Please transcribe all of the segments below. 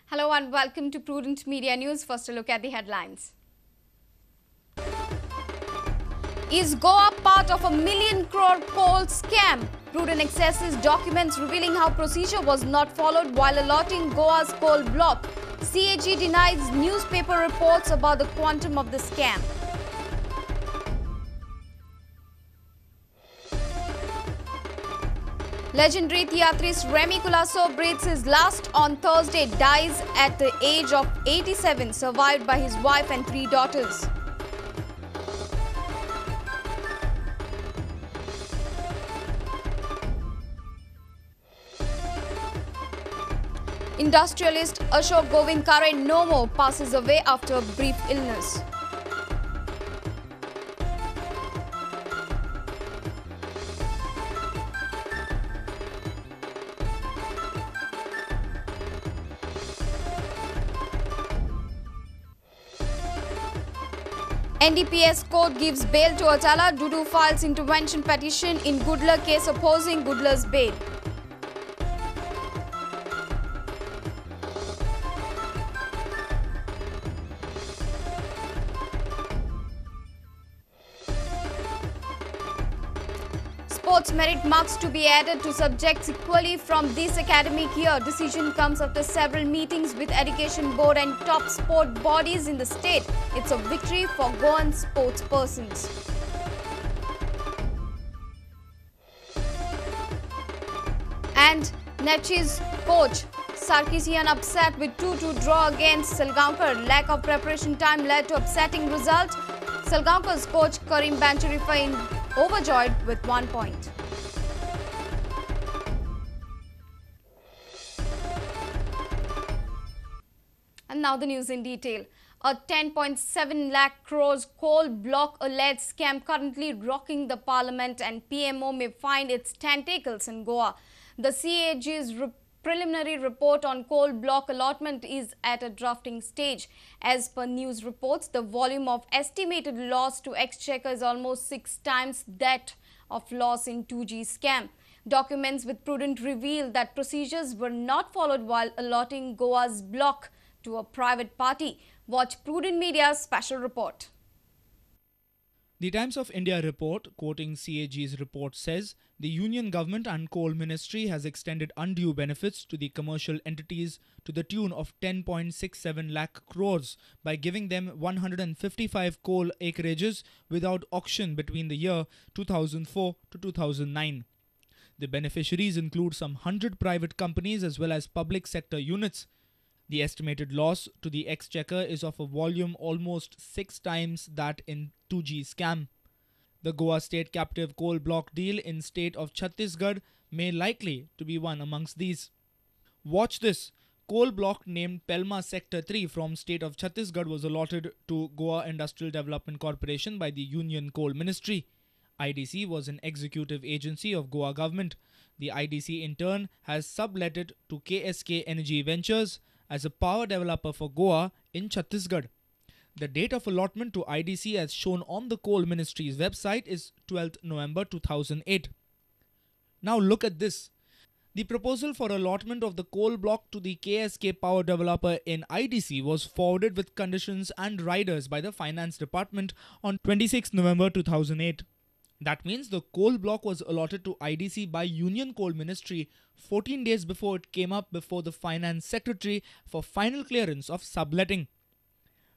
Hello and welcome to Prudent Media News. First a look at the headlines. Is Goa part of a $1 million crore coal scam? Prudent accesses documents revealing how procedure was not followed while allotting Goa's coal block. CAG denies newspaper reports about the quantum of the scam. Legendary theatrist Remy Colasso breathes his last on Thursday, dies at the age of 87, survived by his wife and 3 daughters. Industrialist Ashok Govinkare no more passes away after a brief illness. NDPS court gives bail to Atala. Dudu files intervention petition in Gudler case opposing Gudler's bail. Sports merit marks to be added to subjects equally from this academic year. Decision comes after several meetings with Education Board and top sport bodies in the state. It's a victory for Goan sports persons. And Nechi's coach Sarkisian upset with 2-2 draw against Salgaonkar. Lack of preparation time led to upsetting result. Salgaonkar's coach Karim Bancharifa overjoyed with 1 point. And now the news in detail. A 10.7 lakh crores coal block alleged scam currently rocking the parliament, and PMO may find its tentacles in Goa. The CAG's preliminary report on coal block allotment is at a drafting stage. As per news reports, the volume of estimated loss to Exchequer is almost 6 times that of loss in 2G scam. Documents with Prudent reveal that procedures were not followed while allotting Goa's block to a private party. Watch Prudent Media's special report. The Times of India report, quoting CAG's report, says the Union Government and Coal Ministry has extended undue benefits to the commercial entities to the tune of 10.67 lakh crores by giving them 155 coal acreages without auction between the year 2004 to 2009. The beneficiaries include some 100 private companies as well as public sector units. The estimated loss to the Exchequer is of a volume almost 6 times that in 2G scam. The Goa State Captive Coal Block deal in state of Chhattisgarh may likely to be one amongst these. Watch this. Coal block named Pelma Sector 3 from state of Chhattisgarh was allotted to Goa Industrial Development Corporation by the Union Coal Ministry. IDC was an executive agency of Goa government. The IDC in turn has subletted to KSK Energy Ventures as a power developer for Goa in Chhattisgarh. The date of allotment to IDC as shown on the Coal Ministry's website is 12th November 2008. Now look at this. The proposal for allotment of the coal block to the KSK power developer in IDC was forwarded with conditions and riders by the Finance Department on 26th November 2008. That means the coal block was allotted to IDC by Union Coal Ministry 14 days before it came up before the Finance Secretary for final clearance of subletting.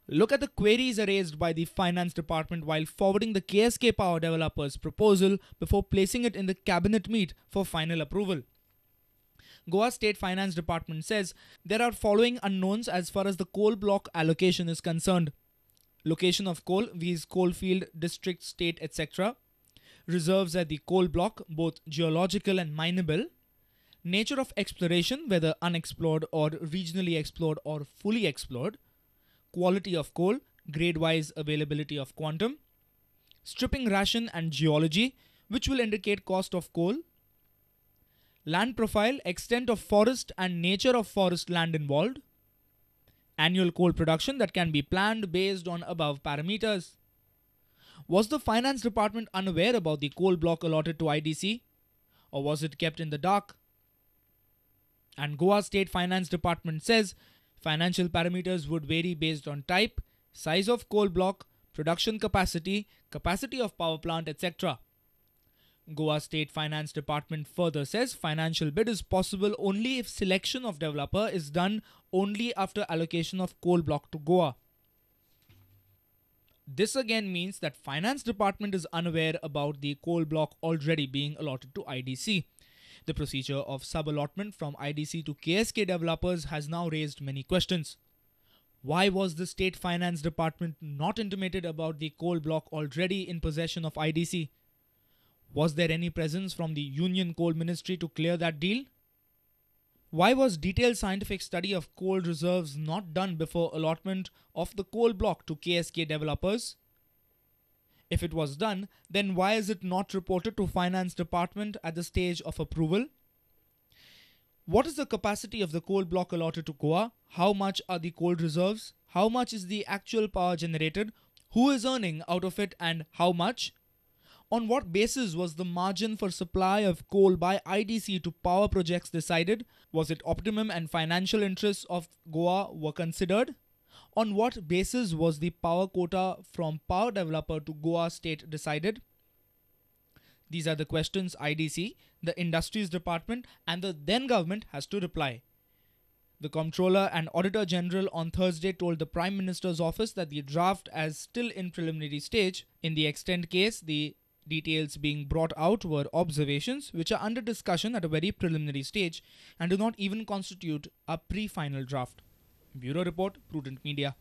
Look at the queries raised by the Finance Department while forwarding the KSK power developer's proposal before placing it in the cabinet meet for final approval. Goa State Finance Department says there are following unknowns as far as the coal block allocation is concerned. Location of coal, viz. Coalfield, district, state, etc. Reserves at the coal block, both geological and mineable. Nature of exploration, whether unexplored or regionally explored or fully explored. Quality of coal, grade-wise availability of quantum. Stripping ration and geology, which will indicate cost of coal. Land profile, extent of forest and nature of forest land involved. Annual coal production that can be planned based on above parameters. Was the Finance Department unaware about the coal block allotted to IDC? Or was it kept in the dark? And Goa State Finance Department says Financial parameters would vary based on type, size of coal block, production capacity, capacity of power plant, etc. Goa State Finance Department further says financial bid is possible only if selection of developer is done only after allocation of coal block to Goa. This again means that Finance Department is unaware about the coal block already being allotted to IDC. The procedure of sub-allotment from IDC to KSK developers has now raised many questions. Why was the State Finance Department not intimated about the coal block already in possession of IDC? Was there any presence from the Union Coal Ministry to clear that deal? Why was detailed scientific study of coal reserves not done before allotment of the coal block to KSK developers? If it was done, then why is it not reported to Finance Department at the stage of approval? What is the capacity of the coal block allotted to Goa? How much are the coal reserves? How much is the actual power generated? Who is earning out of it and how much? On what basis was the margin for supply of coal by IDC to power projects decided? Was it optimum and financial interests of Goa were considered? On what basis was the power quota from power developer to Goa state decided? These are the questions IDC, the Industries Department and the then government has to reply. The Comptroller and Auditor General on Thursday told the Prime Minister's office that the draft is still in preliminary stage. In the extent case, the details being brought out were observations which are under discussion at a very preliminary stage and do not even constitute a pre-final draft. Bureau Report, Prudent Media.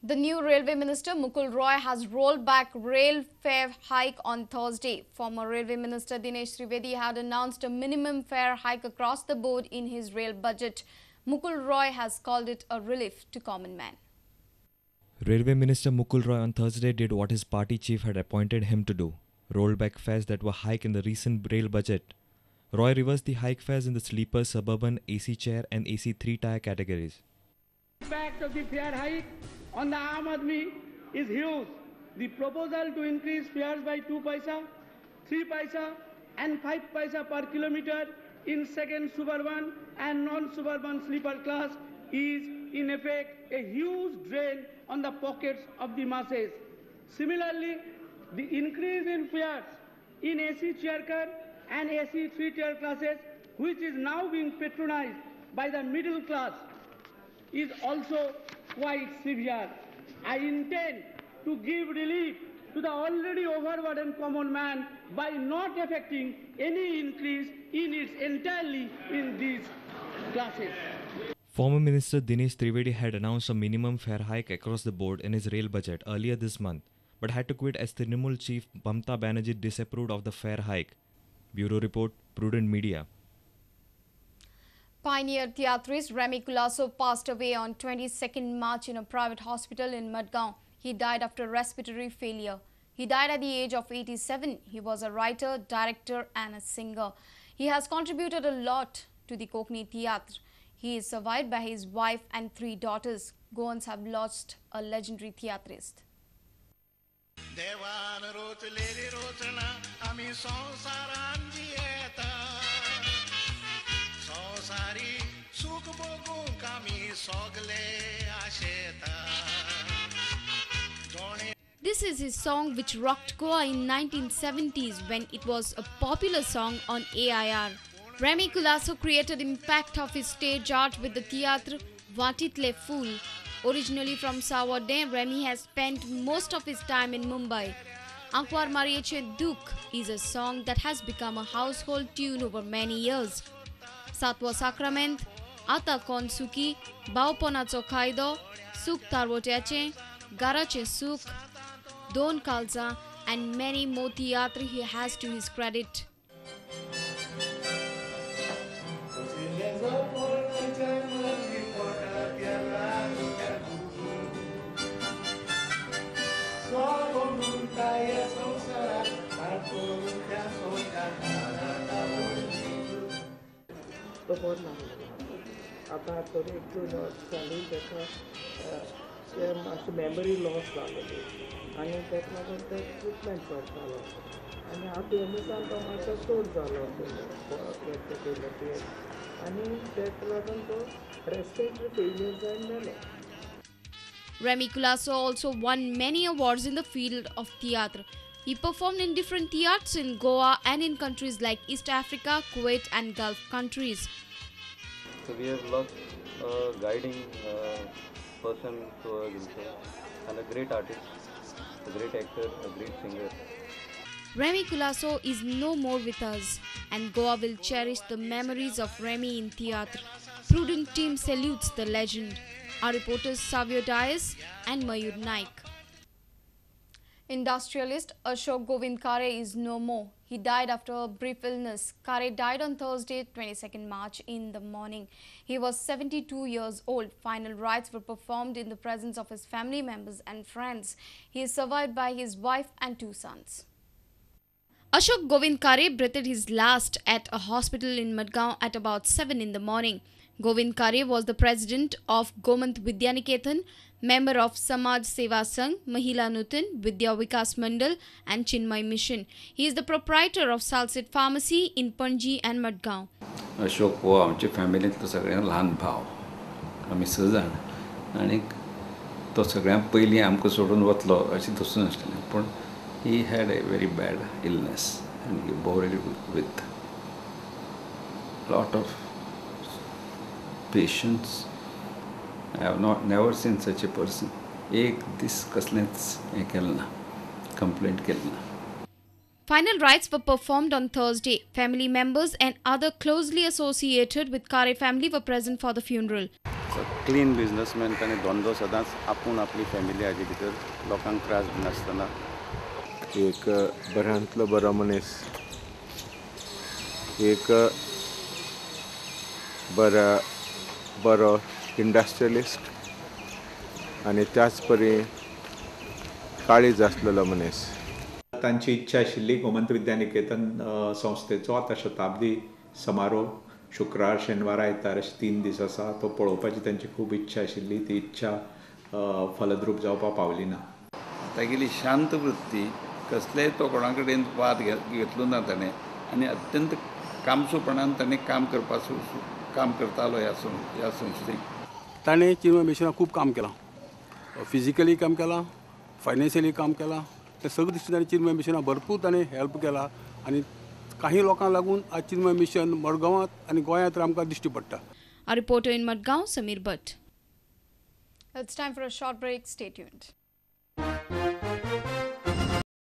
The new Railway Minister Mukul Roy has rolled back rail fare hike on Thursday. Former Railway Minister Dinesh Trivedi had announced a minimum fare hike across the board in his rail budget. Mukul Roy has called it a relief to common man. Railway Minister Mukul Roy on Thursday did what his party chief had appointed him to do, rolled back fares that were hiked in the recent rail budget. Roy reversed the hike fares in the sleeper, suburban, AC chair and AC 3-tier categories. The impact of the fare hike on the Aam Aadmi is huge. The proposal to increase fares by 2 paisa, 3 paisa and 5 paisa per kilometer in second suburban and non-suburban sleeper class is in effect a huge drain on the pockets of the masses. Similarly, the increase in fares in AC chair car and AC 3-tier classes, which is now being patronized by the middle class, is also quite severe. I intend to give relief to the already overburdened common man by not affecting any increase in its entirely in these classes. Former Minister Dinesh Trivedi had announced a minimum fare hike across the board in his rail budget earlier this month, but had to quit as Trinamool chief Mamata Banerjee disapproved of the fare hike. Bureau Report, Prudent Media. Pioneer theatrist Remy Culasso passed away on 22nd March in a private hospital in Madgaon. He died after respiratory failure. He died at the age of 87. He was a writer, director and a singer. He has contributed a lot to the Konkani theatre. He is survived by his wife and 3 daughters. Goans have lost a legendary theatrist. This is his song which rocked Goa in 1970s when it was a popular song on AIR. Remy Culasso created impact of his stage art with the theatre Vatitle Fool. Originally from Sawarden, Remy has spent most of his time in Mumbai. Ankwar Marieche Duk is a song that has become a household tune over many years. Satwa Sakrament, Ata Kon Suki, Baupona Chokhaido, Suk Tarwoteche, Garache Suk, Don Kalza and many more theatre he has to his credit. तो बहुत लागला आता थोडे एक दोन चालू ताका मातशें मेमरी लॉस जालेली आनी ताका लागून ते ट्रिटमेंट करतालो आनी हांव ते दिसान तो मातसो चड जालो आनी तेका लागून तो रेस्पिरेटरी फेलियर जावन मेलो. Remy Culasso also won many awards in the field of theatre. He performed in different theatres in Goa and in countries like East Africa, Kuwait and Gulf countries. So we have lost a guiding person to our group and a great artist, a great actor, a great singer. Remy Culasso is no more with us, and Goa will cherish the memories of Remy in theatre. Prudent team salutes the legend. Our reporters Savio Dias and Mayur Naik. Industrialist Ashok Govind Kare is no more. He died after a brief illness. Kare died on Thursday, 22nd March in the morning. He was 72 years old. Final rites were performed in the presence of his family members and friends. He is survived by his wife and 2 sons. Ashok Govind Kare breathed his last at a hospital in Madgaon at about 7 in the morning. Govind Kare was the president of Gomant Vidyaniketan, member of Samaj Seva Sangh, Mahila Nutan, Vidya Vikas Mandal and Chinmay Mission. He is the proprietor of Salsit Pharmacy in Panji and Madgaon. Ashok हो आमच्या फॅमिलींतलो सगळ्यांत ल्हान भाव. आमी 6 जाण आनी तो सगळ्यांत पयलीं आमकां सोडून वतलो अशें दसून नासलें. पूण he had a very bad illness and he bore it with lot of patience. I have never seen such a person. एक दीस कसलेंच हें केलें ना, complaint केलें ना. Final rites were performed on Thursday. Family members and other closely associated with Kare family were present for the funeral. Clean businessman ताणें धंदो सदांच आपूण आपली फॅमिली हाजे भितर लोकांक त्रास नासतना एक बऱ्यांतलो बरो मनीस, एक बरो इंडस्ट्रियलिस्ट आनी त्याच परी काळीज आसलेलो मनीस. तांची इच्छा आशिल्ली गोमंत विद्यानिकेतन संस्थेचो आतां शताब्दी समारोह शुक्रार शेनवार आयतार अशे 3 दीस आसा तो पळोवपाची तांची खूब इच्छा आशिल्ली. ती इच्छा फलद्रूप जावपा पावली ना. तागेली शांत वृत्ती, कसलेय तो कोणा कडेन वाद घेतलो ना ताणें आनी अत्यंत कामसूपणान ताणें काम करतालो ह्या संस्थेक. ताणें चिन्मय मिशनाक खूब काम केलां. फिजिकली काम केलां, फायनान्शियली काम केलां. ते सगळे दृश्टीन चिन्मय मिशनाक भरपूर ताणें हेल्प केला आनी काही लोकांक लागून आज चिन्मय मिशन मडगांवांत आनी गोंयांत आमकां दिश्टी पडटा. A reporter in Madgaon, Samir Bhatt. It's time for a short break. Stay tuned.